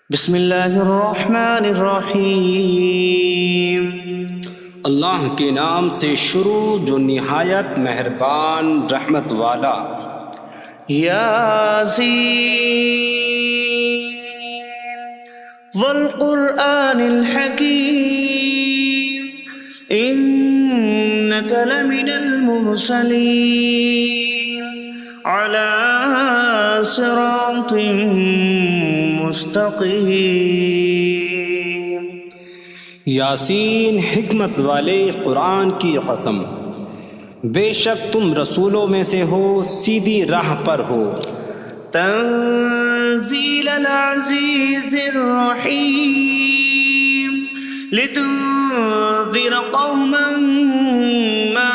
بسم اللہ الرحمن الرحیم۔ اللہ کے نام سے شروع جو نہایت مہربان رحمت والا۔ یاسین والقرآن الحکیم انک لمن المرسلین علی صراط مستقیم۔ یاسین حکمت والے قرآن کی قسم، بے شک تم رسولوں میں سے ہو، سیدھی راہ پر ہو۔ تنزیل العزیز الرحیم لتنذر قوما ما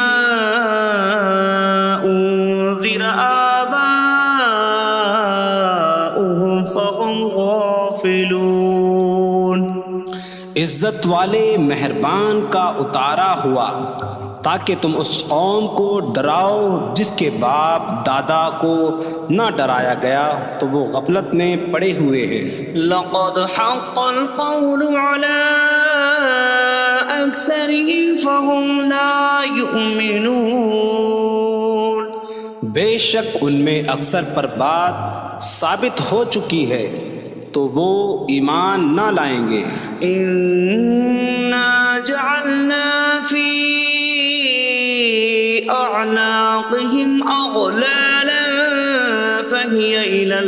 انذر آباؤهم فهم غافلون۔ عزت والے مہربان کا اتارا ہوا تاکہ تم اس قوم کو ڈراؤ جس کے باپ دادا کو نہ ڈرایا گیا تو وہ غفلت میں پڑے ہوئے ہیں۔ لقد حق القول على أكثرهم فهم لا يؤمنون۔ بے شک ان میں اکثر پر بات ثابت ہو چکی ہے تو وہ ایمان نہ لائیں گے۔ إنا جعلنا في أعناقهم أغلالا فهي إلى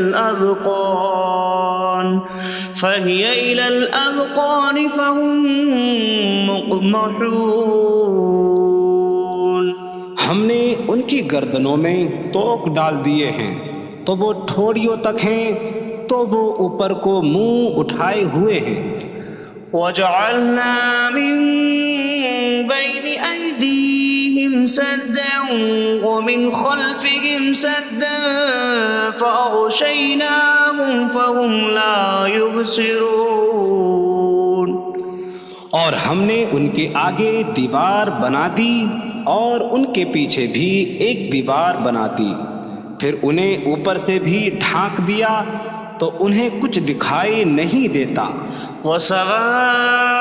الأذقان فهم مقمحون۔ ہم نے ان کی گردنوں میں توق ڈال دیے ہیں تو وہ ٹھوڑیوں تک ہیں، تو وہ اوپر کو منہ اٹھائے ہوئے ہیں۔ وجعلنا من بين أيديهم سدا ومن خلفهم سدا فأغشيناهم فهم لا يبصرون۔ اور ہم نے ان کے آگے دیوار بنا دی اور ان کے پیچھے بھی ایک دیوار بنا دی، پھر انہیں اوپر سے بھی ڈھانک دیا تو انہیں کچھ دکھائی نہیں دیتا۔ وسواء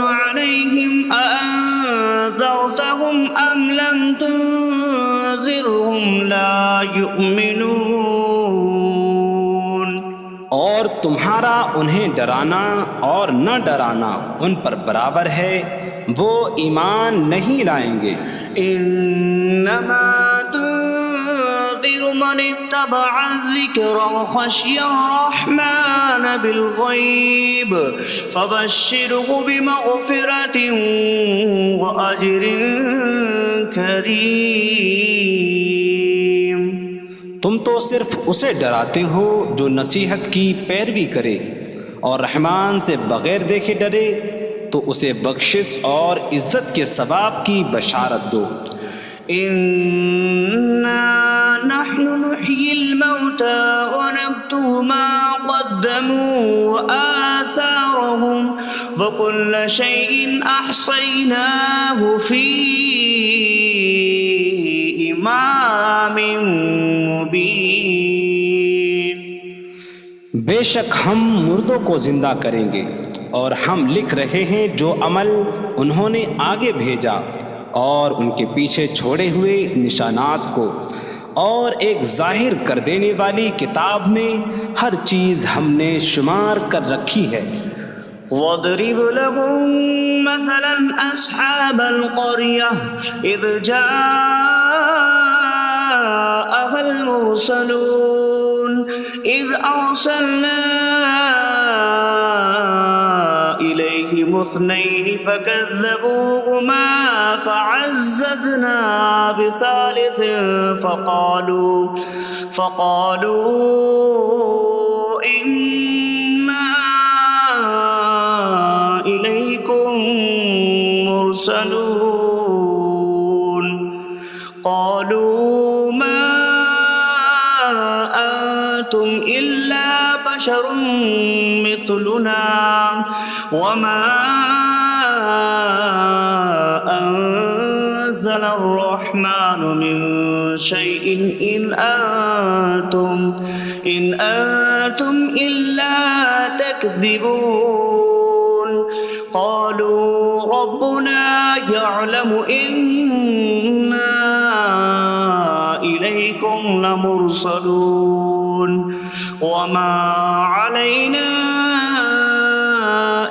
عليهم أأنذرتهم أم لم تنذرهم لا يؤمنون۔ اور تمہارا انہیں ڈرانا اور نہ ڈرانا ان پر برابر ہے، وہ ایمان نہیں لائیں گے۔ انما تنذر من اتبع الذکر وخشی الرحمن بالغیب فبشره بمغفرة واجر کریم۔ تم تو صرف اسے ڈراتے ہو جو نصیحت کی پیروی کرے اور رحمان سے بغیر دیکھے ڈرے، تو اسے بخشش اور عزت کے ثواب کی بشارت دو۔ انا نحن نحيي الموتى ونكتب ما قدموا وآثارهم وكل شيء أحصيناه في إمام مبين۔ بے شک ہم مردوں کو زندہ کریں گے اور ہم لکھ رہے ہیں جو عمل انہوں نے آگے بھیجا اور ان کے پیچھے چھوڑے ہوئے نشانات کو، اور ایک ظاہر کر دینے والی کتاب میں ہر چیز ہم نے شمار کر رکھی ہے۔ وَاضْرِبْ لَهُم مَّثَلًا أَصْحَابَ الْقَرْيَةِ إِذْ جَاءَهَا الْمُرْسَلُونَ إِذْ أَرْسَلْنَا إِلَيْهِمُ اثْنَيْنِ فَكَذَّبُوهُمَا فَعَزَّزْنَا بِثَالِثٍ فَقَالُوا إِنَّا إِلَيْكُمْ مُرْسَلُونَ۔ قَالُوا مَا أَنتُمْ إِلَّا بَشَرٌ مِثْلُنَا وَمَا أَنتُمْ نزل الرحمن من شيء إن أنتم إلا تكذبون قالوا ربنا يعلم إنا إليكم لمرسلون وما علينا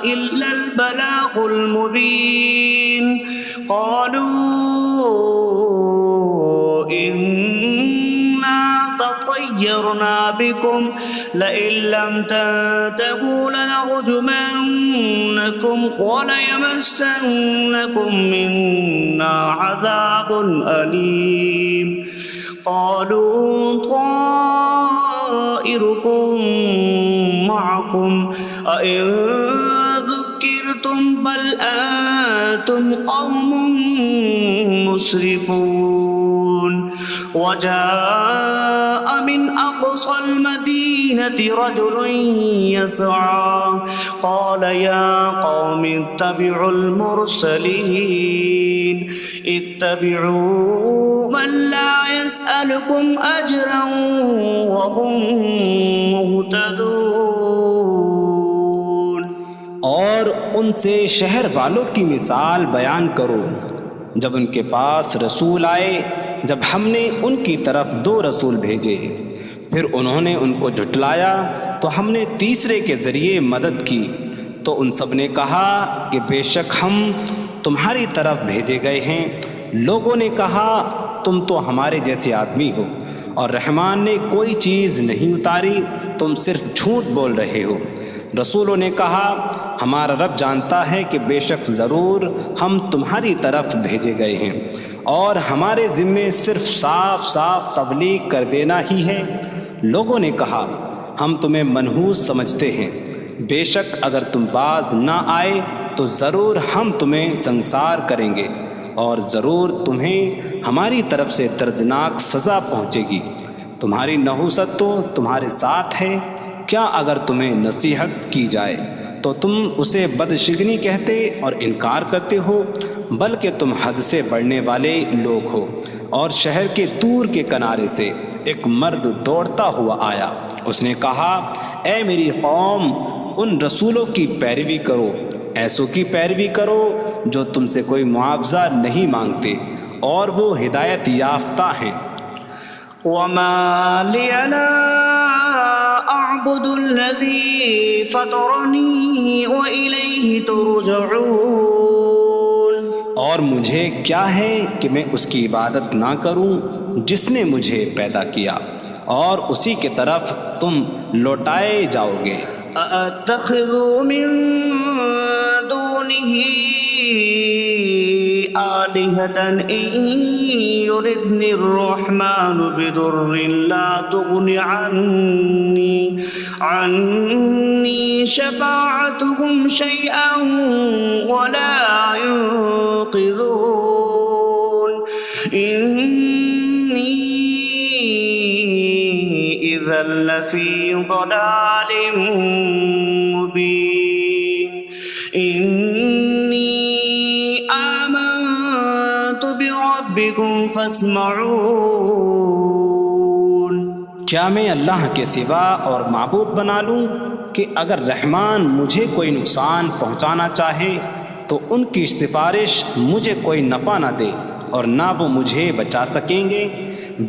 إلا البلاغ المبين قالوا إنا تطيرنا بكم لئن لم تنتهوا لنرجمنكم وليمسنكم منا عذاب أليم قالوا طائركم معكم أئن ذكرتم بل أنتم قوم مسرفون وجاء من أقصى المدينة رجل يسعى قال يا قوم اتبعوا المرسلين اتبعوا من لا يسألكم أجرا وهم مهتدون اور ان سے شہر والوں کی مثال بیان کرو جب ان کے پاس رسول آئے جب ہم نے ان کی طرف 2 رسول بھیجے پھر انہوں نے ان کو جھٹلایا تو ہم نے تیسرے کے ذریعے مدد کی تو ان سب نے کہا کہ بے شک ہم تمہاری طرف بھیجے گئے ہیں لوگوں نے کہا تم تو ہمارے جیسے آدمی ہو اور رحمان نے کوئی چیز نہیں اتاری تم صرف جھوٹ بول رہے ہو رسولوں نے کہا ہمارا رب جانتا ہے کہ بے شک ضرور ہم تمہاری طرف بھیجے گئے ہیں اور ہمارے ذمے صرف صاف صاف تبلیغ کر دینا ہی ہے لوگوں نے کہا ہم تمہیں منحوس سمجھتے ہیں بے شک اگر تم باز نہ آئے تو ضرور ہم تمہیں سنسار کریں گے اور ضرور تمہیں ہماری طرف سے دردناک سزا پہنچے گی تمہاری نحوست تو تمہارے ساتھ ہے کیا اگر تمہیں نصیحت کی جائے تو تم اسے بدشگنی کہتے اور انکار کرتے ہو بلکہ تم حد سے بڑھنے والے لوگ ہو اور شہر کے دور کے کنارے سے ایک مرد دوڑتا ہوا آیا اس نے کہا اے میری قوم ان رسولوں کی پیروی کرو ایسوں کی پیروی کرو جو تم سے کوئی معاوضہ نہیں مانگتے اور وہ ہدایت یافتہ ہیں وما لي لا أعبد الذي فطرني وإليه ترجعون اور مجھے کیا ہے کہ میں اس کی عبادت نہ کروں جس نے مجھے پیدا کیا اور اسی کی طرف تم لوٹائے جاؤ گے أأتخذ من دونه آلهة إن يردني الرحمن بضر لا تغن عني شفاعتهم شيئا ولا ينقذون إني إذا لفي ضلال مبين إني آمنت بربكم فاسمعون کیا میں اللہ کے سوا اور معبود بنا لوں کہ اگر رحمان مجھے کوئی نقصان پہنچانا چاہے تو ان کی سفارش مجھے کوئی نفع نہ دے اور نہ وہ مجھے بچا سکیں گے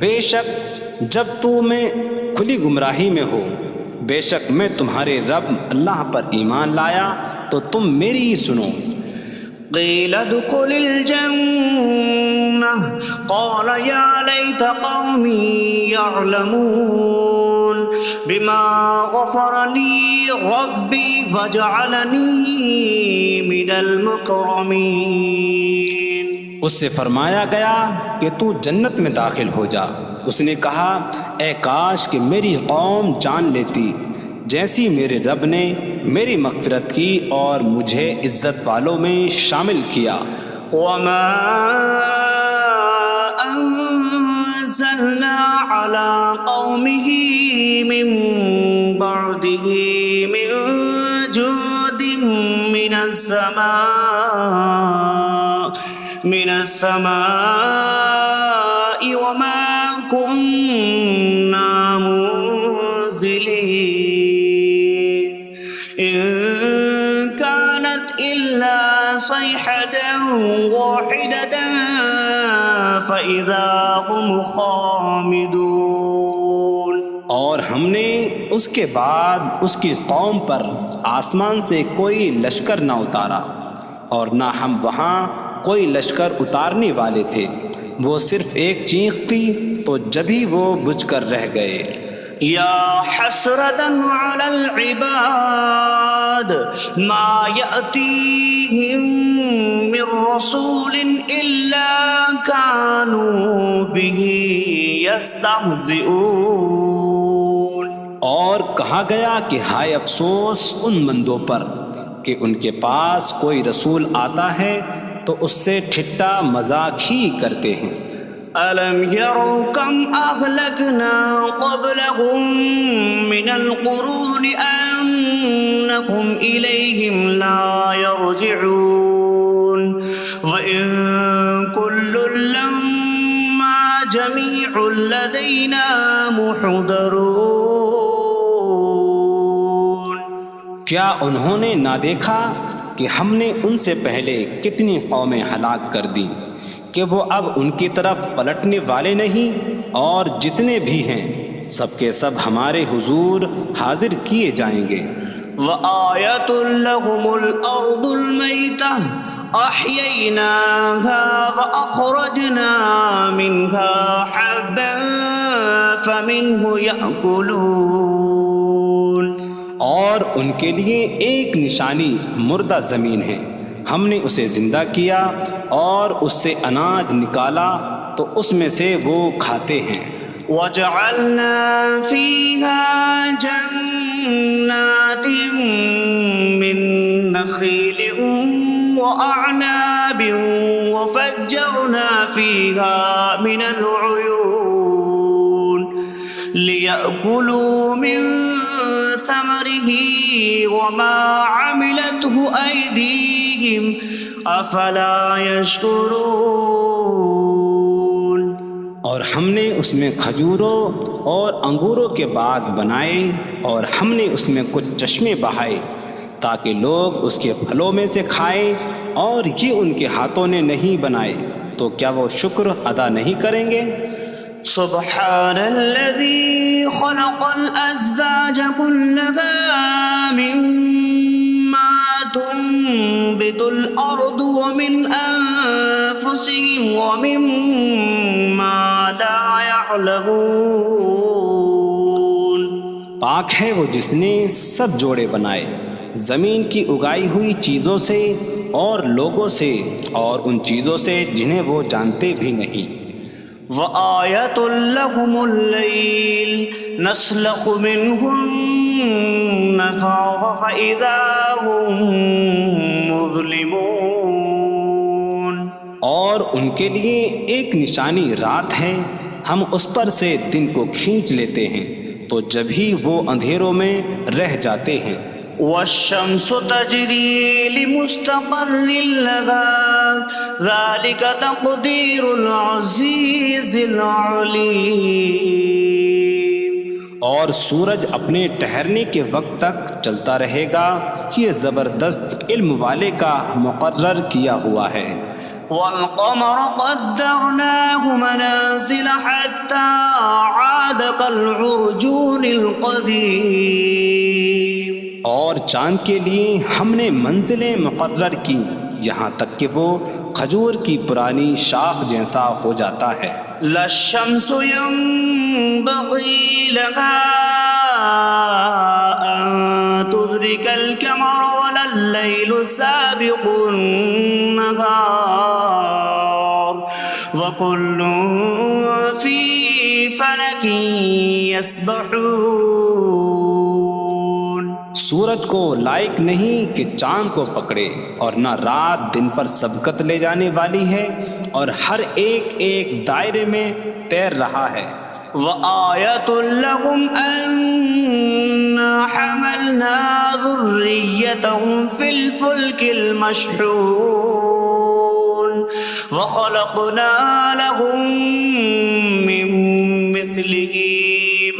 بے شک جب میں کھلی گمراہی میں ہو بے شک میں تمہارے رب اللہ پر ایمان لایا تو تم میری ہی سنو قيل ادخل الجنة قال يا ليت قومي يعلمون بما غفر لي ربي فجعلني من المكرمين اس سے فرمایا گیا کہ تو جنت میں داخل ہو جا اس نے کہا اے کاش کہ میری قوم جان لیتی جیسی میرے رب نے میری مغفرت کی اور مجھے عزت والوں میں شامل کیا وما أنزلنا على قومه من بعده من جود من السماء من السماء وما كنا منزلين إن كانت إلا صيحة واحدة فإذا هم خامدون۔ اور ہم نے اس کے بعد اس کی قوم پر آسمان سے کوئی لشکر نہ اتارا، اور نہ ہم وہاں کوئی لشکر اتارنے والے تھے، وہ صرف ایک چیخ تھی تو جبھی وہ بجھ کر رہ گئے۔ یا حسرة على العباد ما يأتيهم من رسول إلا كانوا به يستهزئون۔ اور کہا گیا کہ ہائے افسوس ان بندوں پر کہ ان کے پاس کوئی رسول آتا ہے تو اس سے ٹھٹا مذاق ہی کرتے ہیں۔ أَلَمْ يَرَوْا كَمْ أَهْلَكْنَا قَبْلَهُمْ مِنَ الْقُرُونِ أَنَّكُمْ إِلَيْهِمْ لَا يَرْجِعُونَ وَإِن كُلٌّ لَّمَّا جَمِيعٌ لَّدَيْنَا مُحْضَرُونَ۔ کیا انہوں نے نہ دیکھا کہ ہم نے ان سے پہلے کتنی قومیں ہلاک کر دیں کہ وہ اب ان کی طرف پلٹنے والے نہیں، اور جتنے بھی ہیں سب کے سب ہمارے حضور حاضر کیے جائیں گے۔ وَآيَةٌ لَّهُمُ الْأَرْضُ الْمَيْتَةُ أَحْيَيْنَاهَا وَأَخْرَجْنَا مِنْهَا حَبًّا فَمِنْهُ يَأْكُلُونَ۔ اور ان کے لیے ایک نشانی مردہ زمین ہے، ہم نے اسے زندہ کیا اور اس سے اناج نکالا تو اس میں سے وہ کھاتے ہیں۔ وَجَعَلْنَا فِيهَا جَنَّاتٍ مِّن نَّخِيلٍ وَأَعْنَابٍ وَفَجَّرْنَا فِيهَا مِنَ الْعُيُونِ لِيَأْكُلُوا مِن ثَمَرِهِ وَمَا عَمِلَتْهُ أَيْدِيهِمْ أَفَلَا يَشْكُرُونَ۔ اور ہم نے اس میں کھجوروں اور انگوروں کے باغ بنائے، اور ہم نے اس میں کچھ چشمے بہائے تاکہ لوگ اس کے پھلوں میں سے کھائیں، اور یہ ان کے ہاتھوں نے نہیں بنائے، تو کیا وہ شکر ادا نہیں کریں گے؟ سبحان الذي خلق الأزواج كلها مما تنبت الأرض ومن أنفسهم ومما لا يعلمون۔ پاک ہے وہ جس نے سب جوڑے بنائے زمین کی اگائی ہوئی چیزوں سے اور لوگوں سے اور ان چیزوں سے جنہیں وہ جانتے بھی نہیں۔ وَآيَةٌ لَّهُمُ اللَّيْلُ نَسْلَخُ مِنْهُ النَّهَارَ فَإِذَا هُم مُظْلِمُونَ۔ اور ان کے لیے ایک نشانی رات ہے، ہم اس پر سے دن کو کھینچ لیتے ہیں تو جبھی وہ اندھیروں میں رہ جاتے ہیں۔ وَالشَّمْسُ تَجْرِي لِمُسْتَقَرٍّ لَّهَا ذَلِكَ تَقْدِيرُ الْعَزِيزِ الْعَلِيمِ۔ اور سورج اپنے ٹھہرنے کے وقت تک چلتا رہے گا، یہ زبردست علم والے کا مقرر کیا ہوا ہے۔ وَالْقَمَرَ قَدَّرْنَاهُ مَنَازِلَ حَتَّى عَادَ كَالْعُرْجُونِ الْقَدِيمِ۔ اور چاند کے لیے ہم نے منزلیں مقرر کی یہاں تک کہ وہ کھجور کی پرانی شاخ جیسا ہو جاتا ہے۔ لا الشمس ينبغي لها أن تدرك القمر ولا الليل سابق النهار وكل في فلك يسبحون۔ سورج کو لائق نہیں کہ چاند کو پکڑے، اور نہ رات دن پر سبقت لے جانے والی ہے، اور ہر ایک ایک دائرے میں تیر رہا ہے۔ وَآيَةٌ لَّهُمْ أَنَّا حَمَلْنَا ذُرِّيَّتَهُمْ فِي الْفُلْكِ الْمَشْحُونِ۔ وخلقنا لهم من مثله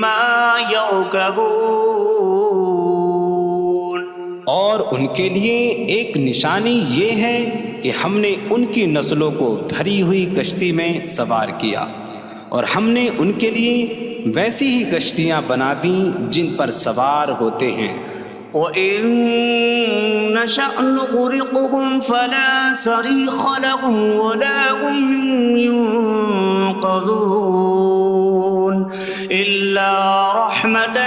ما يركبون. اور ان کے لیے ایک نشانی یہ ہے کہ ہم نے ان کی نسلوں کو بھری ہوئی کشتی میں سوار کیا، اور ہم نے ان کے لیے ویسی ہی کشتیاں بنا دیں جن پر سوار ہوتے ہیں. وَإِن نَّشَأْ نُغْرِقْهُمْ فَلَا صَرِيخَ لَهُمْ وَلَا هُمْ يُنقَذُونَ إِلَّا رَحْمَةً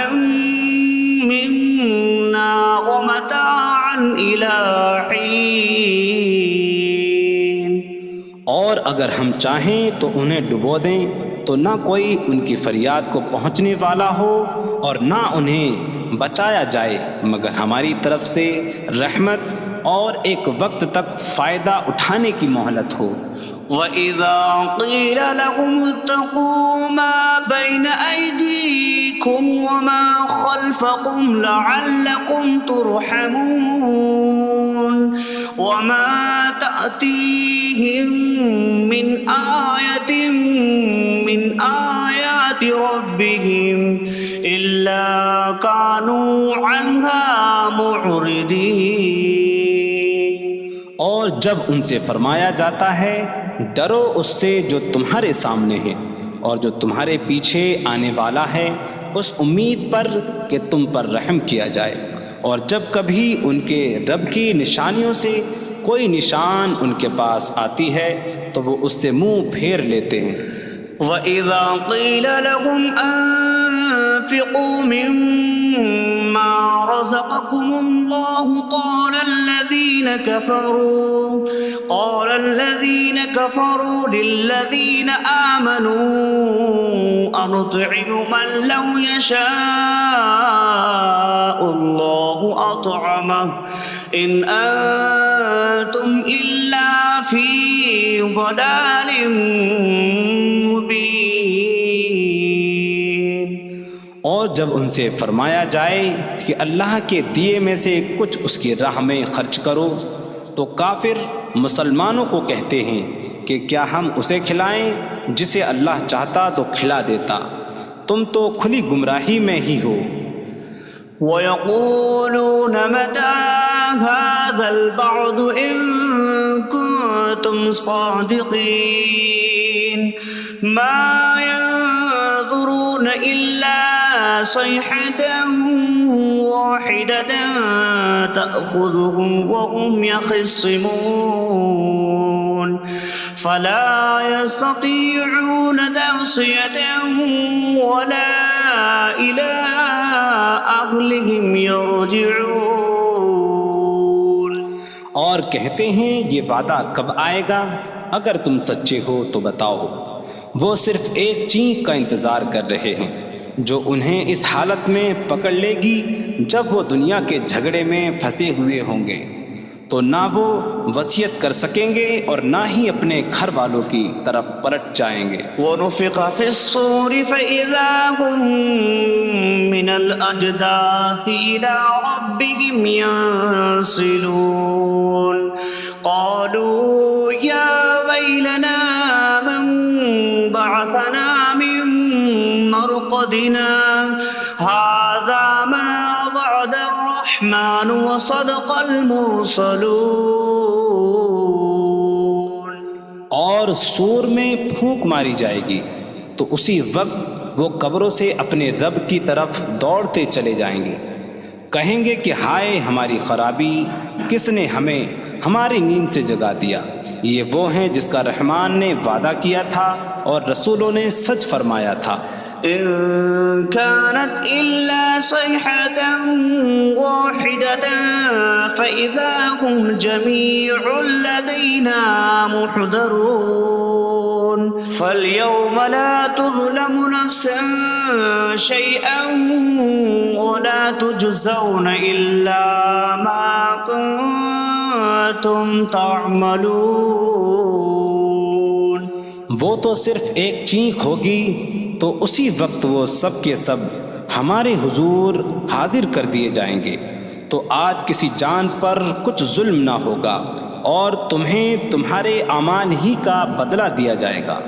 مِّنَّا وَمَتَاعًا إِلَىٰ حِينٍ. اور اگر ہم چاہیں تو انہیں ڈبو دیں تو نہ کوئی ان کی فریاد کو پہنچنے والا ہو اور نہ انہیں بچایا جائے مگر ہماری طرف سے رحمت اور ایک وقت تک فائدہ اٹھانے کی مہلت ہو. وَإِذَا قِيلَ لَهُمُ اتَّقُوا مَا بَيْنَ أَيْدِيكُمْ وَمَا خَلْفَكُمْ لَعَلَّكُمْ تُرْحَمُونَ وَمَا تَأْتِيهِم مِّنْ آيَةٍ مِّنْ آيَاتِ رَبِّهِمْ إِلَّا كَانُوا عَنْهَا مُعْرِضِينَ. اور جب ان سے فرمایا جاتا ہے ڈرو اس سے جو تمہارے سامنے ہے اور جو تمہارے پیچھے آنے والا ہے، اس امید پر کہ تم پر رحم کیا جائے، اور جب کبھی ان کے رب کی نشانیوں سے کوئی نشان ان کے پاس آتی ہے تو وہ اس سے منہ پھیر لیتے ہیں. وَإِذَا قِيلَ لَهُمْ أَنفِقُوا مِمَّا رَزَقَكُمُ اللَّهُ قَالَ الَّذِينَ كَفَرُوا لِلَّذِينَ آمَنُوا أَنُطْعِمُ مَن لَّوْ يَشَاءُ اللَّهُ أَطْعَمَهُ إِنْ أَنتُمْ إِلَّا فِي ضَلَالٍ مبین. اور جب ان سے فرمایا جائے کہ اللہ کے دیے میں سے کچھ اس کی راہ میں خرچ کرو تو کافر مسلمانوں کو کہتے ہیں کہ کیا ہم اسے کھلائیں جسے اللہ چاہتا تو کھلا دیتا، تم تو کھلی گمراہی میں ہی ہو. وَيَقُولُونَ مَتَىٰ هَٰذَا الْوَعْدُ إِن كُنتُمْ صَادِقِينَ مَا يَنظُرُونَ إِلَّا صَيْحَةً وَاحِدَةً تَأْخُذُهُمْ وَهُمْ يَخِصِّمُونَ فَلَا يَسْتَطِيعُونَ تَوْصِيَةً وَلَا إِلَىٰ أَهْلِهِمْ يَرْجِعُونَ. اور کہتے ہیں یہ وعدہ کب آئے گا؟ اگر تم سچے ہو تو بتاؤ. وہ صرف ایک چینک کا انتظار کر رہے ہیں جو انہیں اس حالت میں پکڑ لے گی جب وہ دنیا کے جھگڑے میں پھنسے ہوئے ہوں گے، تو نہ وہ وصیت کر سکیں گے اور نہ ہی اپنے گھر والوں کی طرف پلٹ جائیں گے. وَنُفِخَ فِي الصُّورِ فَإِذَا هُم مِّنَ الْأَجْدَاثِ إِلَىٰ رَبِّهِمْ يَنسِلُونَ قَالُوا يَا وَيْلَنَا مَن بَعَثَنَا مِن مَّرْقَدِنَا هَٰذَا مَا وَعَدَ الرَّحْمَٰنُ وَصَدَقَ الْمُرْسَلُونَ. اور سور میں پھونک ماری جائے گی تو اسی وقت وہ قبروں سے اپنے رب کی طرف دوڑتے چلے جائیں گے، کہیں گے کہ ہائے ہماری خرابی، کس نے ہمیں ہماری نیند سے جگا دیا. یہ وہ ہیں جس کا رحمان نے وعدہ کیا تھا اور رسولوں نے سچ فرمایا تھا. إن كانت إلا صيحة واحدة فإذا هم جميع لدينا محضرون. فاليوم لا تظلم نفس شيئا ولا تجزون إلا ما كنتم تعملون. وہ تو صرف ایک چینک ہوگی تو اسی وقت وہ سب کے سب ہمارے حضور حاضر کر دیے جائیں گے، تو آج کسی جان پر کچھ ظلم نہ ہوگا اور تمہیں تمہارے اعمال ہی کا بدلہ دیا جائے گا۔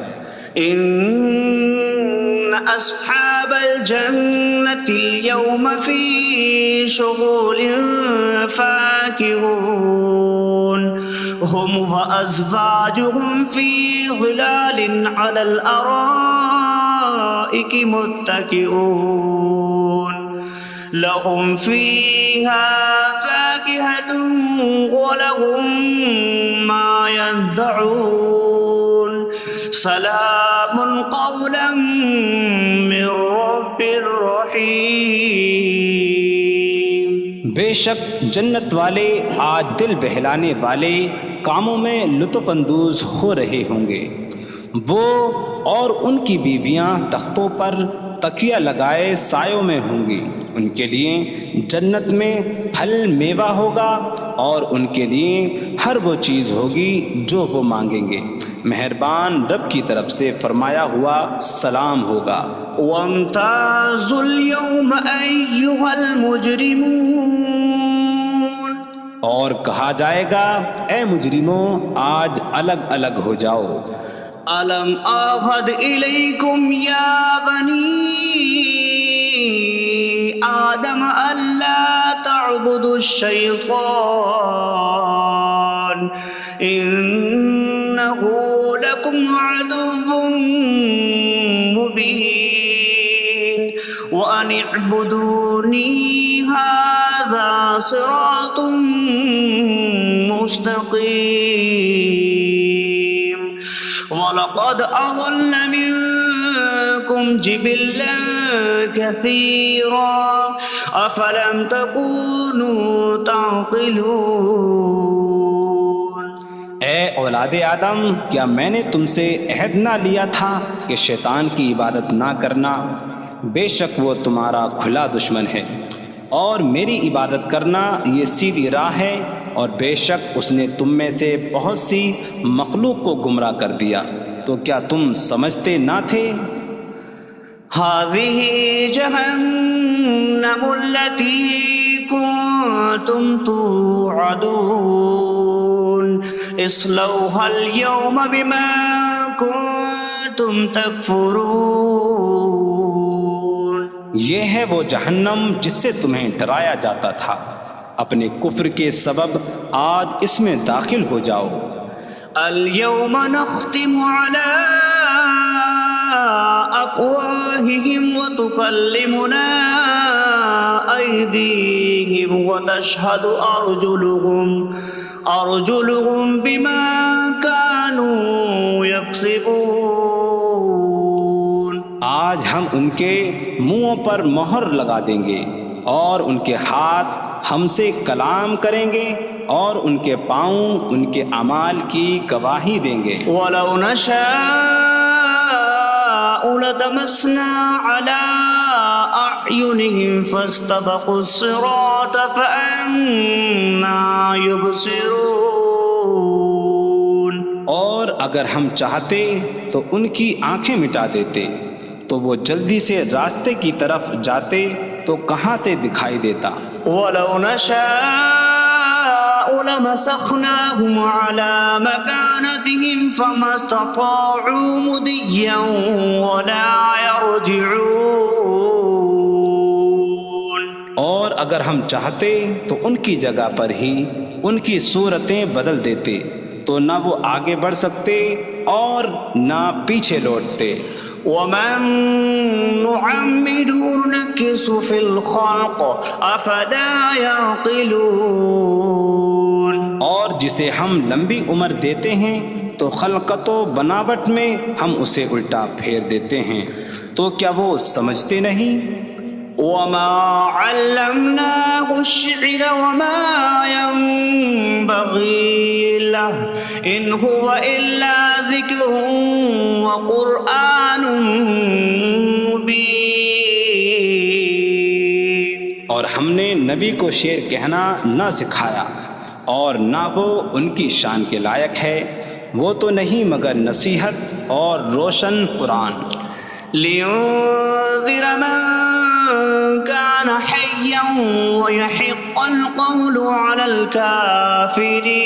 إن أصحاب الجنة اليوم في شغل فاكهون هم وأزواجهم في ظلال على الأرائك متكئون لهم فيها فاكهة ولهم ما يدعون سلام قولا من رب رحیم۔ بے شک جنت والے آج دل بہلانے والے کاموں میں لطف اندوز ہو رہے ہوں گے۔ وہ اور ان کی بیویاں تختوں پر تکیہ لگائے سایوں میں ہوں گی۔ ان کے لیے جنت میں پھل میوہ ہوگا اور ان کے لیے ہر وہ چیز ہوگی جو وہ مانگیں گے۔ مہربان رب کی طرف سے فرمایا ہوا سلام ہوگا۔ وامتازوا اليوم أيها المجرمون، اور کہا جائے گا اے مجرموں آج الگ الگ ہو جاؤ۔ ألم أعهد إليكم يا بني آدم ألا تعبدوا الشيطان إنه لكم عدو مبين وأن اعبدوني هذا صراط مستقيم وَلَقَدْ أَضَلَّ مِنكُمْ جِبِلًّا كَثِيرًا أَفَلَمْ تَكُونُوا تَعْقِلُونَ۔ اے اولاد آدم، کیا میں نے تم سے عہد نہ لیا تھا کہ شیطان کی عبادت نہ کرنا؟ بے شک وہ تمہارا کھلا دشمن ہے، اور میری عبادت کرنا یہ سیدھی راہ ہے، اور بے شک اس نے تم میں سے بہت سی مخلوق کو گمراہ کر دیا، تو کیا تم سمجھتے نہ تھے؟ هذه جهنم التي كنتم توعدون اصلوها اليوم بما كنتم تكفرون۔ یہ ہے وہ جہنم جس سے تمہیں ڈرایا جاتا تھا، اپنے کفر کے سبب آج اس میں داخل ہو جاؤ۔ اليوم نختم على أفواههم وتكلمنا أيديهم وتشهد أرجلهم بما كانوا يكسبون۔ آج ہم ان کے منہوں پر مہر لگا دیں گے، اور ان کے ہاتھ ہم سے کلام کریں گے، اور ان کے پاؤں ان کے اعمال کی گواہی دیں گے۔ وَلَوْ نَشَاءُ لَطَمَسْنَا عَلَىٰ أَعْيُنِهِمْ فَاسْتَبَقُوا الصِّرَاطَ فَأَنَّىٰ يُبْصِرُونَ۔ اور اگر ہم چاہتے تو ان کی آنکھیں مٹا دیتے، تو وہ جلدی سے راستے کی طرف جاتے تو کہاں سے دکھائی دیتا۔ وَلَوْ نَشَاءُ لَمَسَخْنَاهُمْ عَلَىٰ مَكَانَتِهِمْ فَمَا اسْتَطَاعُوا مُضِيًّا وَلَا يَرْجِعُونَ۔ اور اگر ہم چاہتے تو ان کی جگہ پر ہی ان کی صورتیں بدل دیتے، تو نہ وہ آگے بڑھ سکتے اور نہ پیچھے لوٹتے۔ وَمَن نُّعَمِّرْهُ نُنَكِّسْهُ فِي الْخَلْقِ أَفَلَا يَعْقِلُونَ۔ اور جسے ہم لمبی عمر دیتے ہیں تو خلقت و بناوٹ میں ہم اسے الٹا پھیر دیتے ہیں، تو کیا وہ سمجھتے نہیں؟ وَمَا عَلَّمْنَاهُ الشِّعْرَ وَمَا يَنبَغِي لَهُ إِنْ هُوَ إِلَّا ذِكْرٌ وَقُرْآنٌ مُّبِينٌ۔ اور ہم نے نبی کو شعر کہنا نہ سکھایا، اور نہ وہ ان کی شان کے لائق ہے، وہ تو نہیں مگر نصیحت اور روشن قرآن۔ لِيُنذِرَ مَن كَانَ حَيًّا حيا ويحق القول على الكافرين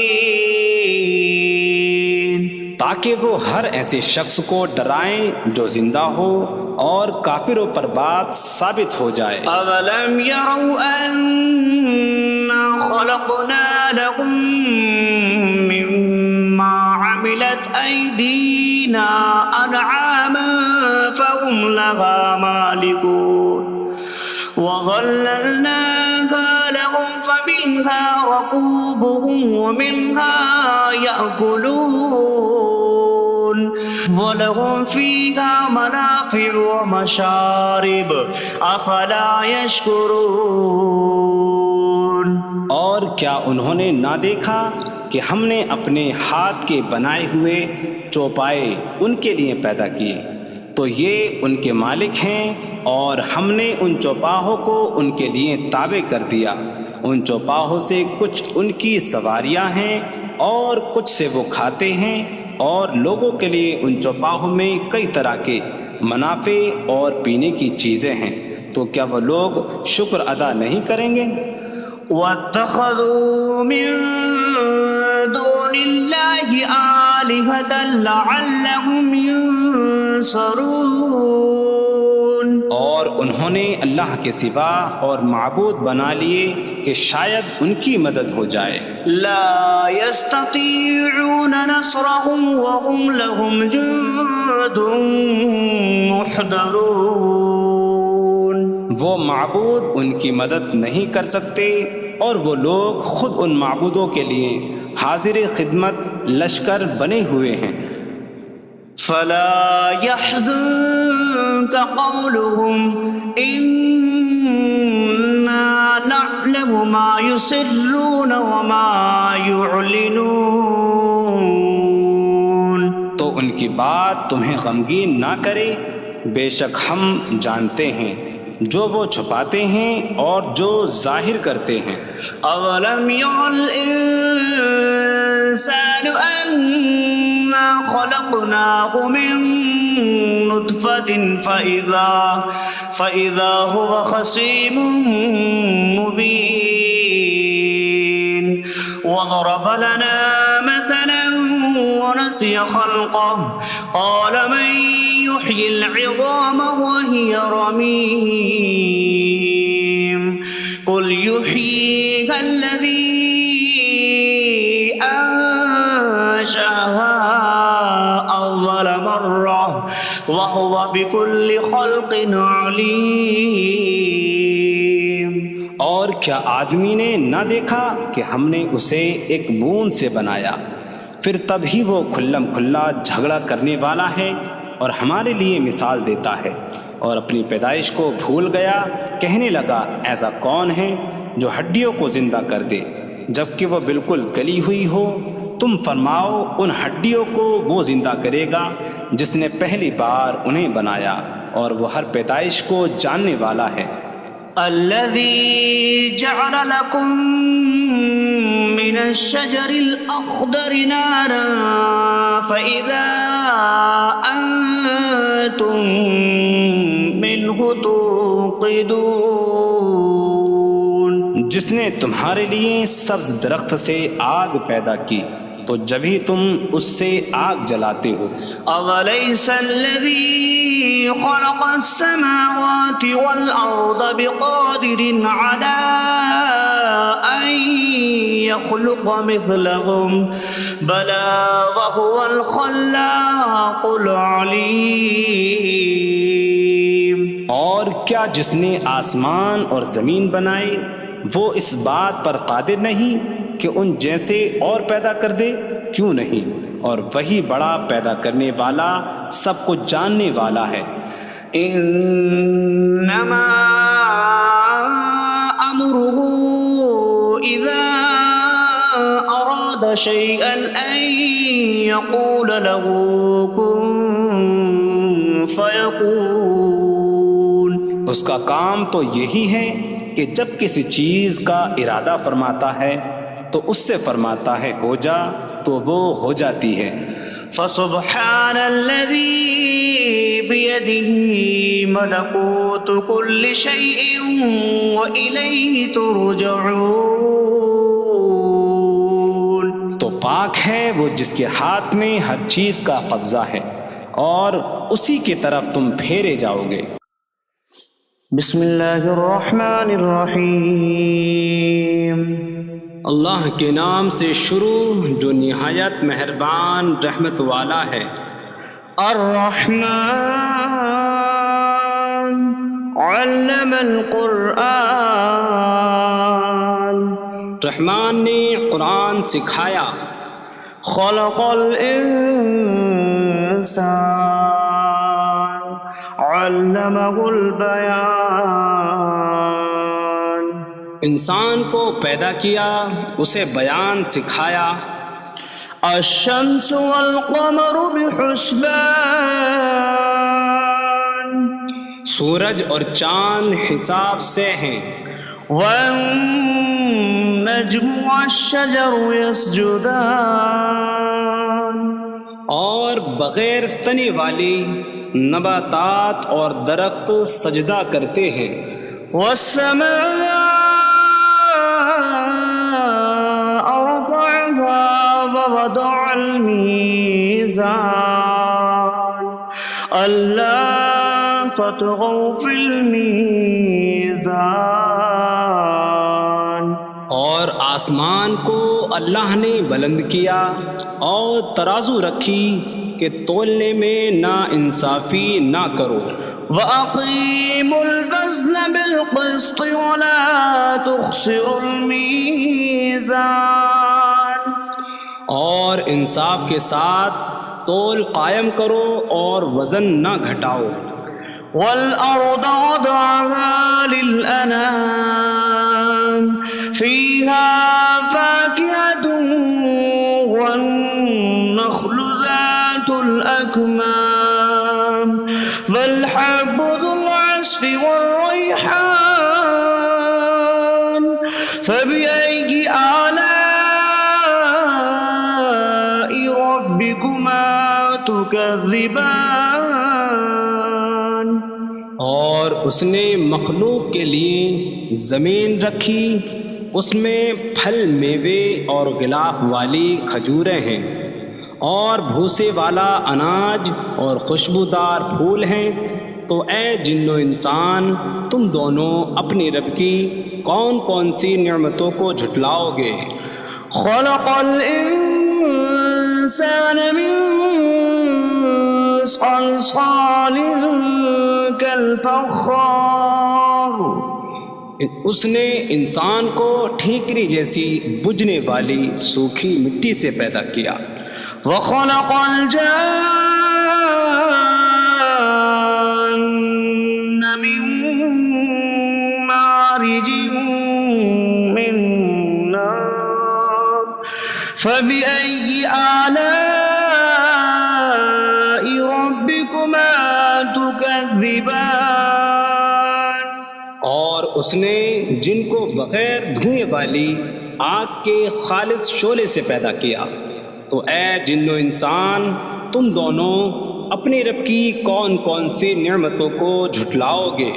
تاکہ وہ ہر ایسے شخص کو ڈرائیں جو زندہ ہو اور کافروں پر بات ثابت ہو جائے۔ أولم يروا أنا خلقنا لهم مما عملت أيدينا أنعاما فهم لها مالكون وظللناها لهم فمنها ركوبهم ومنها يأكلون وَلَهُمْ فِيهَا مَنَافِعُ وَمَشَارِبُ أَفَلَا يَشْكُرُونَ۔ اور کیا انہوں نے نہ دیکھا کہ ہم نے اپنے ہاتھ کے بنائے ہوئے چوپائے ان کے لیے پیدا کیے، تو یہ ان کے مالک ہیں، اور ہم نے ان چوپاہوں کو ان کے لیے تابع کر دیا۔ ان چوپاہوں سے کچھ ان کی سواریاں ہیں اور کچھ سے وہ کھاتے ہیں، اور لوگوں کے لیے ان چوپاہوں میں کئی طرح کے منافع اور پینے کی چیزیں ہیں، تو کیا وہ لوگ شکر ادا نہیں کریں گے؟ وَاتَّخَذُوا مِن دُونِ اللَّهِ آلِهَةً لَعَلَّهُمْ يُنصَرُونَ۔ اور انہوں نے اللہ کے سوا اور معبود بنا لیے کہ شاید ان کی مدد ہو جائے۔ لا يستطيعون نصرهم وهم لهم جند محضرون۔ وہ معبود ان کی مدد نہیں کر سکتے، اور وہ لوگ خود ان معبودوں کے لیے حاضر خدمت لشکر بنے ہوئے ہیں۔ فلا يحزنك قولهم إنا نعلم ما يسرون وما يعلنون۔ تو ان کی بات تمہیں غمگین نہ کرے، بے شک ہم جانتے ہیں جو وہ چھپاتے ہیں اور جو ظاہر کرتے ہیں۔ اولم ير الانسان انا خلقناه من نطفة فإذا هو خصيم مبين وضرب لنا مثلا ونسي خلقه قال من يحيي العظام وهي رميم قل يحييها الذي أنشأها أول مرة وهو بكل خلق عليم۔ اور کیا آدمی نے نہ دیکھا کہ ہم نے اسے ایک بوند سے بنایا، پھر تب ہی وہ کھلم کھلا جھگڑا کرنے والا ہے اور ہمارے لیے مثال دیتا ہے، اور اپنی پیدائش کو بھول گیا، کہنے لگا ایسا کون ہے جو ہڈیوں کو زندہ کر دے جبکہ وہ بالکل گلی ہوئی ہو؟ تم فرماؤ ان ہڈیوں کو وہ زندہ کرے گا جس نے پہلی بار انہیں بنایا، اور وہ ہر پیدائش کو جاننے والا ہے۔ الذي جعل لكم من الشجر الأخضر نارا فإذا أنتم منه توقدون۔ جس نے تمہارے لیے سبز درخت سے آگ پیدا کی تو جبھی تم اس سے آگ جلاتے ہو۔ أَوَلَيْسَ الَّذِي خَلَقَ السَّمَاوَاتِ وَالْأَرْضَ بِقَادِرٍ عَلَىٰ أَن يَخْلُقَ مِثْلَهُم بَلَىٰ وَهُوَ الْخَلَّاقُ الْعَلِيمُ۔ اور کیا جس نے آسمان اور زمین بنائے وہ اس بات پر قادر نہیں کہ ان جیسے اور پیدا کر دے؟ کیوں نہیں، اور وہی بڑا پیدا کرنے والا سب کچھ جاننے والا ہے۔ انما امره اذا اراد شيئا ان يقول له كن فيكون۔ اس کا کام تو یہی ہے کہ جب کسی چیز کا ارادہ فرماتا ہے تو اس سے فرماتا ہے ہو جا، تو وہ ہو جاتی ہے۔ فسبحان الذي بيده ملكوت كل شيء وإليه ترجعون. تو پاک ہے وہ جس کے ہاتھ میں ہر چیز کا قبضہ ہے اور اسی کی طرف تم پھیرے جاؤ گے. بسم اللہ الرحمن الرحیم. اللہ کے نام سے شروع جو نہایت مہربان رحمت والا ہے. الرحمن علم القرآن. رحمان نے قرآن سکھایا. خلق الانسان علمہ البیان. انسان کو پیدا کیا اسے بیان سکھایا. الشمس والقمر بحسبان. سورج اور چاند حساب سے ہیں. والنجم والشجر يسجدان. اور بغیر تنے والی نباتات اور درخت سجدہ کرتے ہیں. والسماء رفعها ووضع الميزان ألا تطغوا في الميزان. اور آسمان کو اللہ نے بلند کیا اور ترازو رکھی کہ تولنے میں نا انصافی نہ کرو. وَأَقِيمُوا الْوَزْنَ بِالْقِسْطِ وَلَا تُخْسِرُوا الْمِيزَانَ. اور انصاف کے ساتھ تول قائم کرو اور وزن نہ گھٹاؤ. وَالْأَرْضَ وَضَعَهَا لِلْأَنَامِ فِيهَا فَاكِهَةٌ وَالنَّخْلُ ذَاتُ الْأَكْمَامِ وَالْحَبُّ ذُو الْعَصْفِ وَالرَّيْحَانُ فَبِأَيِّ آلَاءِ رَبِّكُمَا تُكَذِّبَانِ. اور اس نے مخلوق کے لیے زمین رکھی، اس میں پھل میوے اور غلاف والی کھجوریں ہیں اور بھوسے والا اناج اور خوشبودار پھول ہیں. تو اے جن و انسان تم دونوں اپنی رب کی کون کون سی نعمتوں کو جھٹلاؤ گے. خلق الانسان من صلصال کالفخار. اس نے انسان کو ٹھیکری جیسی بجھنے والی سوکھی مٹی سے پیدا کیا. وخلق الجان من مارج من نار فبأي آلاء ربكما تكذبان. اور اس نے جن کو بغیر دھوئیں والی آگ کے خالص شعلے سے پیدا کیا. تو اے جن و انسان تم دونوں اپنی رب کی کون کون سی نعمتوں کو جھٹلاؤ گے.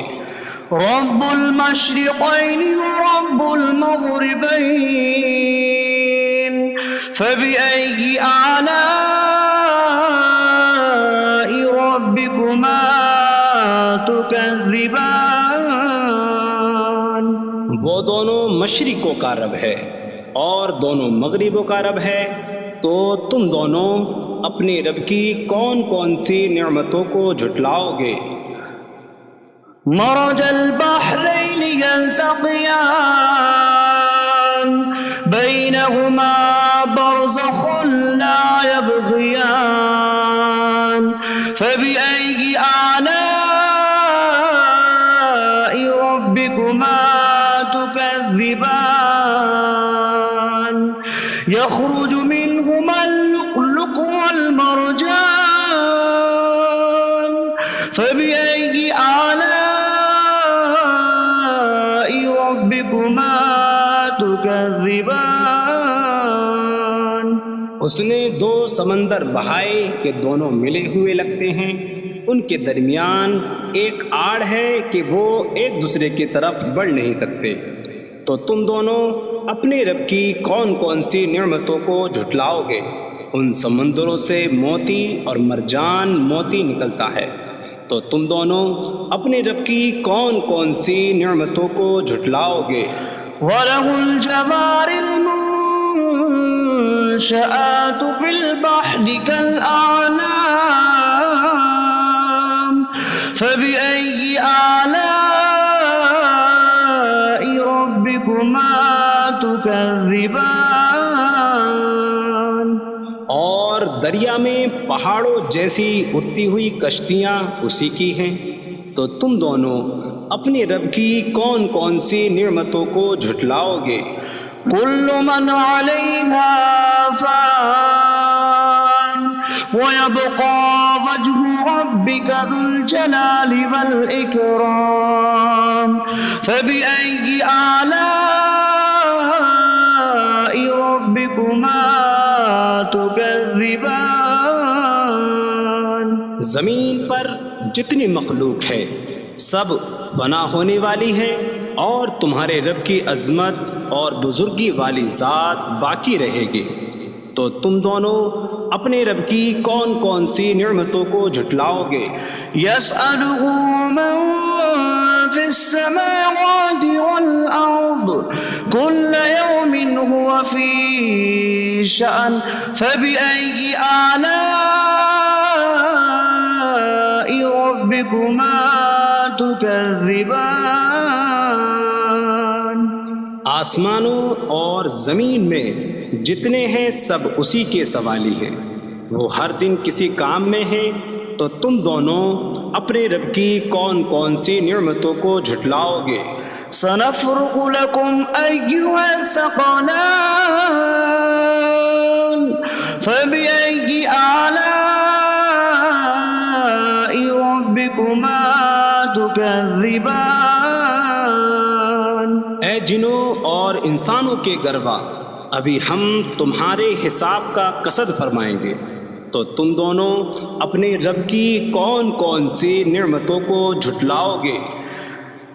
رب المشرقین ورب المغربین فبأي آلاء ربكما تكذبان. وہ دونوں مشرقوں کا رب ہے اور دونوں مغربوں کا رب ہے. تو تم دونوں اپنی رب کی کون کون سی نعمتوں کو جھٹلاؤ گے. مرج البحرین یلتقیان بینہما برزخ لا یبغیان فبأي آلاء ربكما تكذبان. يخرج منهما اللؤلؤ والمرجان فبأي آلاء ربكما تكذبان. اس نے دو سمندر بہائے کہ دونوں ملے ہوئے لگتے ہیں، ان کے درمیان ایک آڑ ہے کہ وہ ایک دوسرے کی طرف بڑھ نہیں سکتے، تو تم دونوں اپنے رب کی کون کون سی نعمتوں کو جھٹلاؤ گے؟ ان سمندروں سے موتی اور مرجان موتی نکلتا ہے، تو تم دونوں اپنے رب کی کون کون سی نعمتوں کو جھٹلاؤ گے؟ وَلَهُ الْجَوَارِ الْمُنشَآتُ فِي الْبَحْرِ كَالْأَعْلَامِ فَبِأَيِّ آلَاءِ رَبِّكُمَا تُكَذِّبَانِ؟ اور دریا میں پہاڑوں جیسی اڑتی ہوئی کشتیاں اسی کی ہیں، تو تم دونوں اپنے رب کی کون کون سی نعمتوں کو جھٹلاؤ گے؟ كُلُّ مَنْ عَلَيْهَا فَانٍ وَيَبْقَى وَجْهُ رَبِّكَ ذُو الْجَلَالِ وَالْإِكْرَامِ فَبِأَيِّ آلَاءِ رَبِّكُمَا تُكَذِّبَانِ؟ زمین پر جتنی مخلوق ہے سب فنا ہونے والی ہے، اور تمہارے رب کی عظمت اور بزرگی والی ذات باقی رہے گی، تو تم دونوں اپنے رب کی کون کون سی نعمتوں کو جھٹلاؤ گے؟ يَسْأَلُهُ مَن فِي السَّمَاوَاتِ وَالْأَرْضِ كُلَّ يَوْمٍ هُوَ فِي شَأْنٍ فَبِأَيِّ آلَاءِ رَبِّكُمَا تُكَذِّبَانِ؟ آسمانوں اور زمین میں جتنے ہیں سب اسی کے سوالی ہیں، وہ ہر دن کسی کام میں ہیں، تو تم دونوں اپنے رب کی کون کون سی نعمتوں کو جھٹلاؤ گے؟ سَنَفْرُغُ لَكُمْ أَيُّهَ الثَّقَلَانِ فَبِأَيِّ آلَاءِ رَبِّكُمَا تُكَذِّبَانِ؟ اے جنوں اور انسانوں کے گروہ، ابھی ہم تمہارے حساب کا قصد فرمائیں گے، تو تم دونوں اپنے رب کی کون کون سی نعمتوں کو جھٹلاؤ گے؟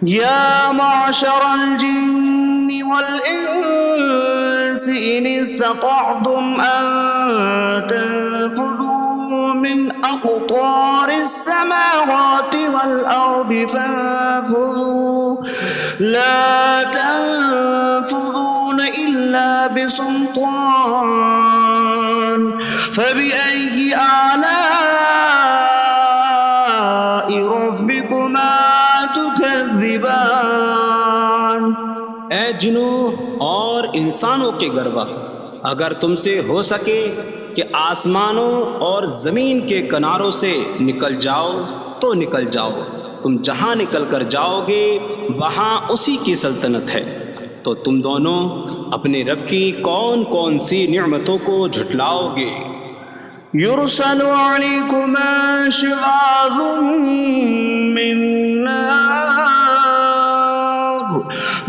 يا معشر الجن والإنس إن استطعتم أن تنفذوا من أقطار السماوات والأرض فانفذوا لا تنفذون إلا بسلطان فبأي آلاء ربكما تكذبان؟ اے جنوں اور انسانوں کے گروہ، اگر تم سے ہو سکے کہ آسمانوں اور زمین کے کناروں سے نکل جاؤ تو نکل جاؤ، تم جہاں نکل کر جاؤ گے وہاں اسی کی سلطنت ہے، تو تم دونوں اپنے رب کی کون کون سی نعمتوں کو جھٹلاؤ گے؟ يرسل عليكما شواظ من نار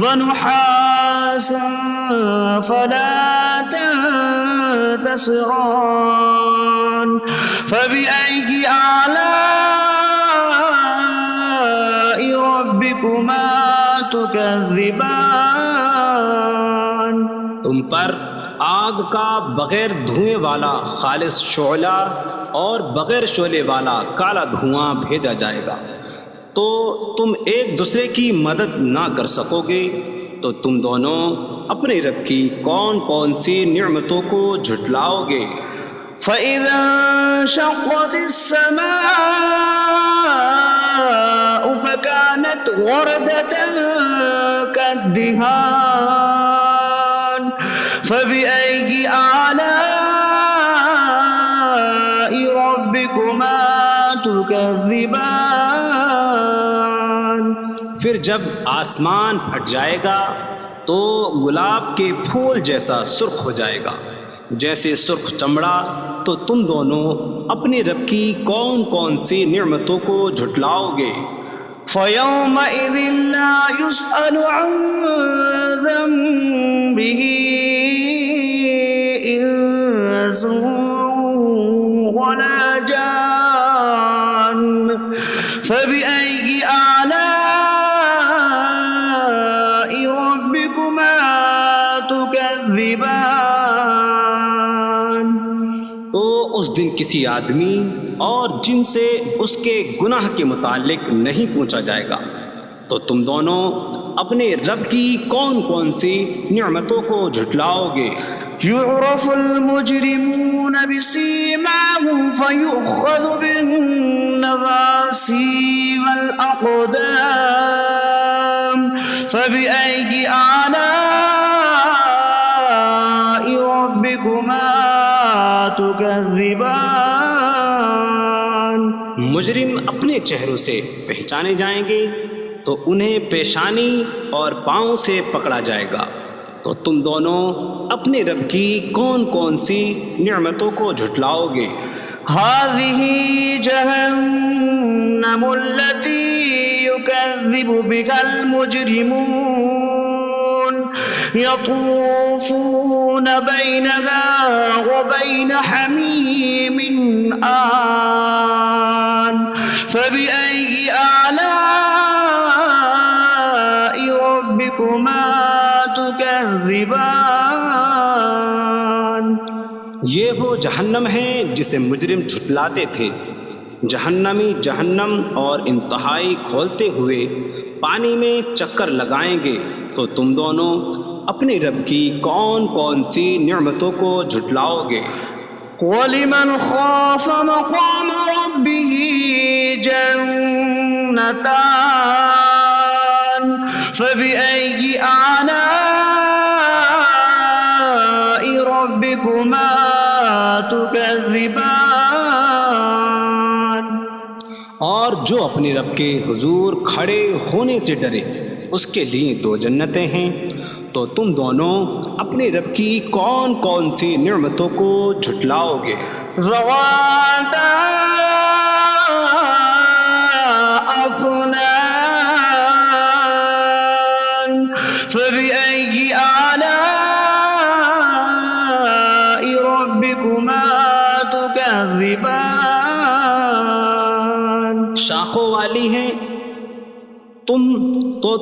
ونحاس فلا تنتصران فبأي آلاء ربكما تكذبان؟ تم پر آگ کا بغیر دھوئیں والا خالص شعلہ اور بغیر شعلے والا کالا دھواں بھیجا جائے گا، تو تم ایک دوسرے کی مدد نہ کر سکو گے، تو تم دونوں اپنے رب کی کون کون سی نعمتوں کو جھٹلاؤ گے؟ فَإِذَا انشَقَّتِ السَّمَاءُ فَكَانَتْ وَرْدَةً كَالدِّهَانِ فَبِأَيِّ آلَاءِ رَبِّكُمَا تُكَذِّبَانِ؟ پھر جب آسمان پھٹ جائے گا تو گلاب کے پھول جیسا سرخ ہو جائے گا جیسے سرخ چمڑا، تو تم دونوں اپنے رب کی کون کون سی نعمتوں کو جھٹلاؤ گے؟ فَيَوْمَئِذٍ لَا يُسْأَلُ عَنْ ذَنبِهِ إِنسٌ تكذبان تو اس دن کسی آدمی اور جن سے اس کے گناہ کے متعلق نہیں پوچھا جائے گا، تو تم دونوں اپنے رب کی کون کون سی نعمتوں کو جھٹلاؤ گے؟ يعرف المجرمون بسيماهم فيؤخذ بالنواصي والأقدام فبأي آلاء ربكما تكذبان مجرم اپنے چہروں سے پہچانے جائیں گے تو انہیں پیشانی اور پاؤں سے پکڑا جائے گا، تو تم دونوں اپنے رب کی کون کون سی نعمتوں کو جھٹلاؤ گے؟ هذه جهنم التي يكذب بها المجرمون يطوفون بينها وبين حميم آن فبأي آلاء ربكما تكذبان یہ وہ جہنم ہے جسے مجرم جھٹلاتے تھے۔ جہنمی جہنم اور انتہائی کھولتے ہوئے پانی میں چکر لگائیں گے، تو تم دونوں اپنے رب کی کون کون سی نعمتوں کو جھٹلاؤ گے؟ وَلِمَنْ خَافَ مَقَامَ رَبِّهِ جَنَّتَانِ فَبِأَيِّ آلَاءِ رَبِّكُمَا تُكَذِّبَانِ اور جو اپنے رب کے حضور کھڑے ہونے سے ڈرے، اس کے لیے دو جنتیں ہیں، تو تم دونوں اپنے رب کی کون کون سی نعمتوں کو جھٹلاؤ گے؟ ذواتا أفنان فبأي آلاء ربكما تكذبان شاخوں والی ہیں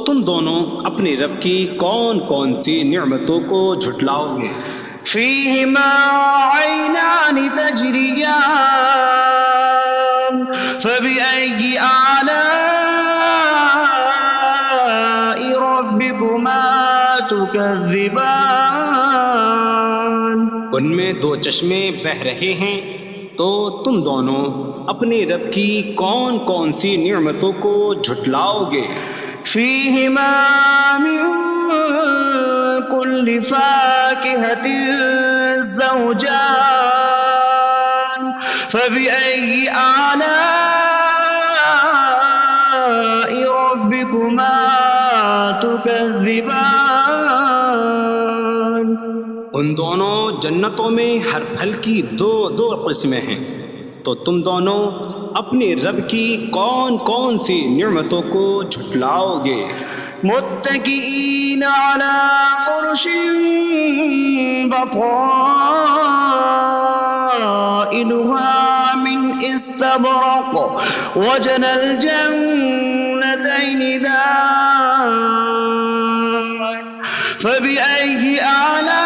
تم دونوں اپنے رب کی کون کون سی نعمتوں کو جھٹلاؤ گے؟ فيهما عينان تجريان فبأي آلاء ربكما تكذبان ان میں دو چشمے بہہ رہے ہیں، تو تم دونوں اپنے رب کی کون کون سی نعمتوں کو جھٹلاؤ گے؟ فيهما من كل فاكهة زوجان فبأي آلاء ربكما تكذبان ان دونوں جنتوں میں ہر پھل کی دو قسمیں ہیں، تو تم دونوں اپنے رب کی کون کون سی نعمتوں کو جھٹلاؤ گے؟ متكئين على فرش بطائنها من استبرق وجنى الجنتين دان فبأي آلاء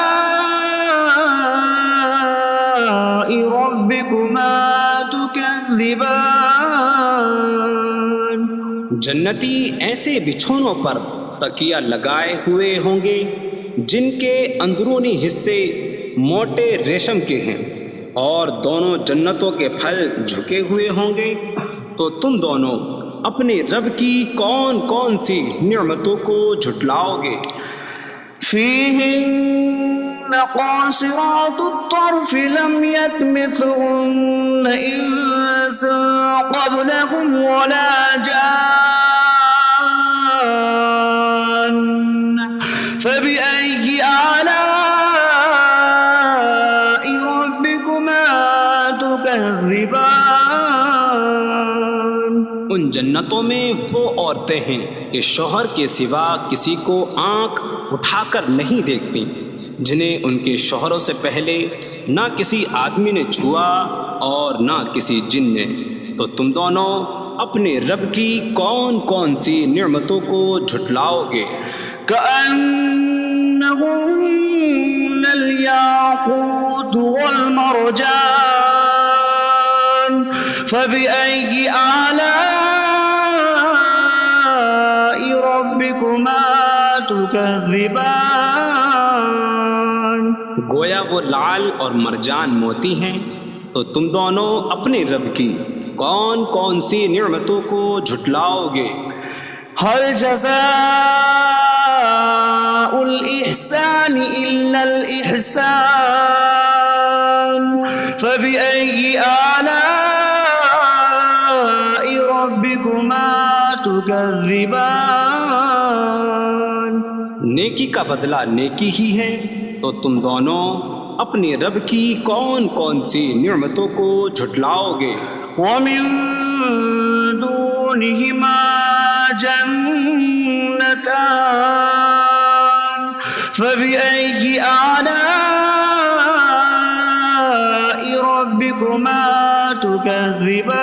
ربكما تكذبان جنتی ایسے بچھونوں پر تکیہ لگائے ہوئے ہوں گے جن کے اندرونی حصے موٹے ریشم کے ہیں، اور دونوں جنتوں کے پھل جھکے ہوئے ہوں گے، تو تم دونوں اپنے رب کی کون کون سی نعمتوں کو جھٹلاؤ گے؟ فيهن قاصرات الطرف لم يطمثهن إنس قبلهم ولا جان فبأي آلاء ربكما تكذبان ان جنتوں میں وہ عورتیں ہیں کہ شوہر کے سوا کسی کو آنکھ اٹھا کر نہیں دیکھتی، جنہیں ان کے شوہروں سے پہلے نہ کسی آدمی نے چھوا اور نہ کسی جن نے، تو تم دونوں اپنے رب کی کون کون سی نعمتوں کو جھٹلاؤ گے؟ كأنهن والمرجان فبأي آلاء ربكما تكذبان. گویا وہ لعل اور مرجان موتی ہیں، تو تم دونوں اپنے رب کی کون کون سی نعمتوں کو جھٹلاؤ گے؟ هل جزاء الإحسان إلا الإحسان فبأي آلاء ربكما تكذبان. نیکی کا بدلہ نیکی ہی ہے، تو تم دونوں اپنے رب کی کون کون سی نعمتوں کو جھٹلاؤ گے؟ ومن دونهما جنتان فبأي آلاء ربكما تكذبان.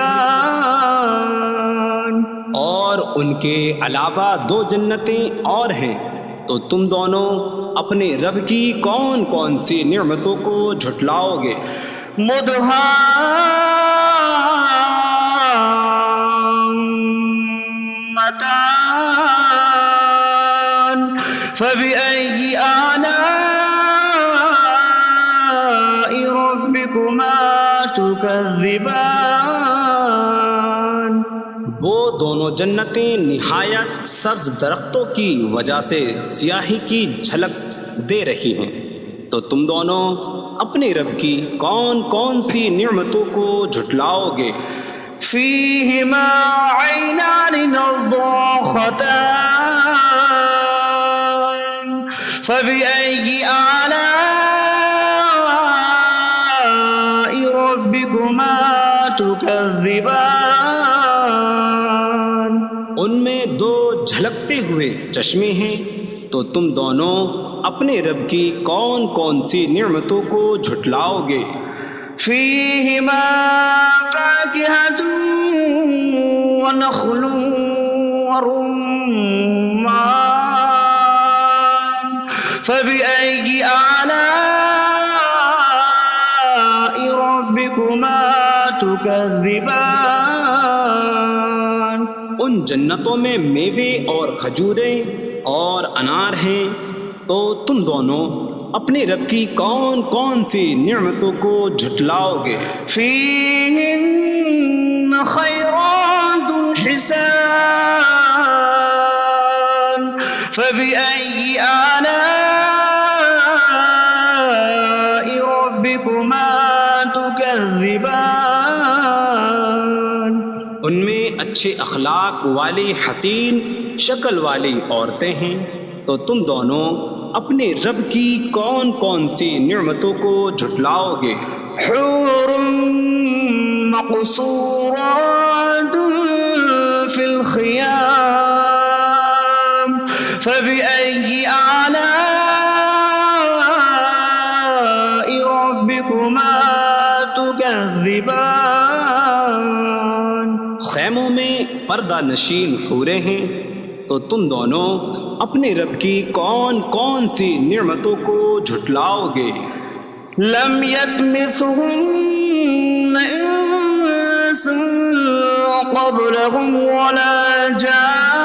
اور ان کے علاوہ دو جنتیں اور ہیں، تو تم دونوں اپنے رب کی کون کون سی نعمتوں کو جھٹلاؤ گے؟ مدهامتان فبأي آلاء ربكما تكذبان. وہ دونوں جنتیں نہایت سبز درختوں کی وجہ سے سیاہی کی جھلک دے رہی ہیں، تو تم دونوں اپنے رب کی کون کون سی نعمتوں کو جھٹلاؤ گے؟ فيهما عينان نضاختان فبأي آلاء ربكما تكذبان. ان میں دو جھلکتے ہوئے چشمے ہیں، تو تم دونوں اپنے رب کی کون کون سی نعمتوں کو جھٹلاؤ گے؟ فيهما فاكهة ونخل ورمان فبأي آلاء ربكما تكذبان. ان جنتوں میں میوے اور کھجوریں اور انار ہیں، تو تم دونوں اپنے رب کی کون کون سی نعمتوں کو جھٹلاؤ گے؟ فيهن خيرات حسان فبأي آلاء ربكما تكذبان. ان میں اچھے اخلاق والی حسین شکل والی عورتیں ہیں، تو تم دونوں اپنے رب کی کون کون سی نعمتوں کو جھٹلاؤ گے؟ حور مقصورات في الخيام فبأي آلاء ربكما تكذبان. خیموں میں پردہ نشین حوریں ہیں، تو تم دونوں اپنے رب کی کون کون سی نعمتوں کو جھٹلاؤ گے؟ لم يطمثهن انس قبلهم ولا جان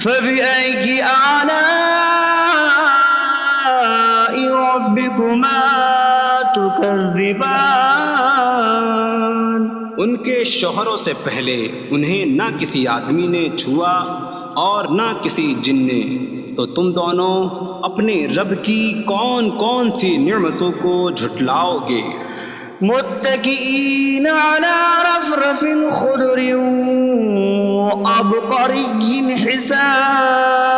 فبأي آلاء ربكما تكذبان. ان کے شوہروں سے پہلے انہیں نہ کسی آدمی نے چھوا اور نہ کسی جن نے، تو تم دونوں اپنے رب کی کون کون سی نعمتوں کو جھٹلاؤ گے؟ متكئين على رفرف خضر وعبقري حسان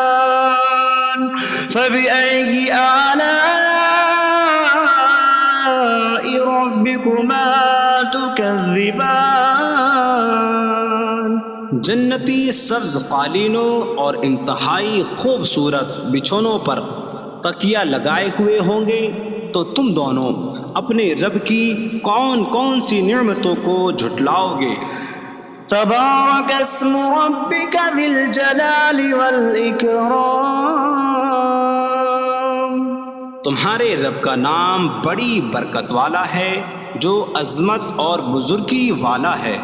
فبأي آلاء ربكما تكذبان. جنتی سبز قالینوں اور انتہائی خوبصورت بچھونوں پر تکیہ لگائے ہوئے ہوں گے، تو تم دونوں اپنے رب کی کون کون سی نعمتوں کو جھٹلاؤ گے؟ تبارك اسم ربك ذي الجلال والإكرام تمہارے رب کا نام بڑی برکت والا ہے جو عظمت اور بزرگی والا ہے۔